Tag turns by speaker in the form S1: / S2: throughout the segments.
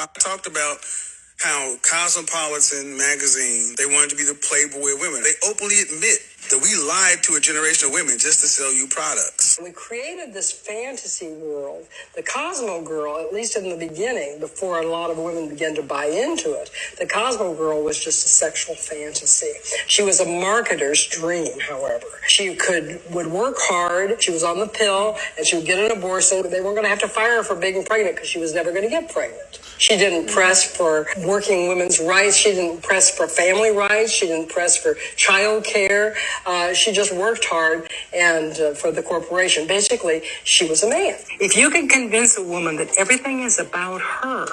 S1: I talked about how Cosmopolitan magazine, they wanted to be the Playboy of women. They openly admit that we lied to a generation of women just to sell you products.
S2: We created this fantasy world. The Cosmo Girl, at least in the beginning, before a lot of women began to buy into it, the Cosmo Girl was just a sexual fantasy. She was a marketer's dream, however. She would work hard, she was on the pill, and she would get an abortion. They weren't going to have to fire her for being pregnant because she was never going to get pregnant. She didn't press for working women's rights. She didn't press for family rights. She didn't press for child care. She just worked hard and for the corporation. Basically, she was a man. If you can convince a woman that everything is about her,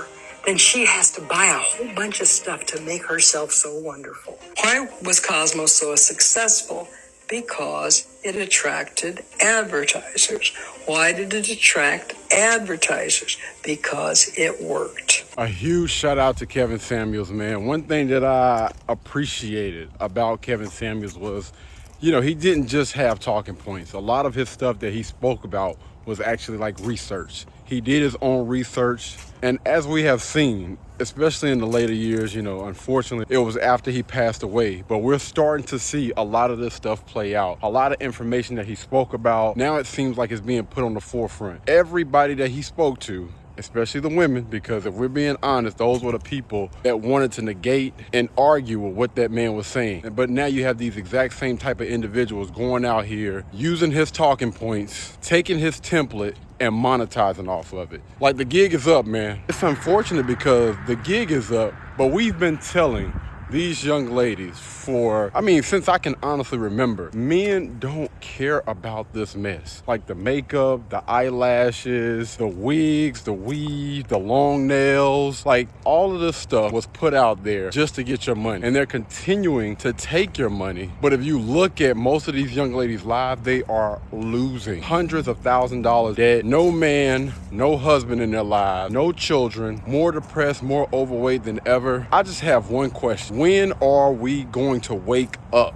S2: then she has to buy a whole bunch of stuff to make herself so wonderful. Why was Cosmo so successful? Because it attracted advertisers. Why did it attract advertisers? Because it worked.
S3: A huge shout out to Kevin Samuels, man. One thing that I appreciated about Kevin Samuels was, he didn't just have talking points. A lot of his stuff that he spoke about was actually like research. He did his own research. And as we have seen, especially in the later years, unfortunately, it was after he passed away. But we're starting to see a lot of this stuff play out. A lot of information that he spoke about, now it seems like it's being put on the forefront. Everybody that he spoke to, especially the women, because if we're being honest, those were the people that wanted to negate and argue with what that man was saying. But now you have these exact same type of individuals going out here, using his talking points, taking his template, and monetizing off of it. Like, the gig is up, man. It's unfortunate because the gig is up, but we've been telling these young ladies since I can honestly remember, men don't care about this mess. Like the makeup, the eyelashes, the wigs, the weave, the long nails, like all of this stuff was put out there just to get your money. And they're continuing to take your money. But if you look at most of these young ladies' lives, they are losing hundreds of $1,000s dead. No man, no husband in their lives, no children, more depressed, more overweight than ever. I just have one question. When are we going to wake up?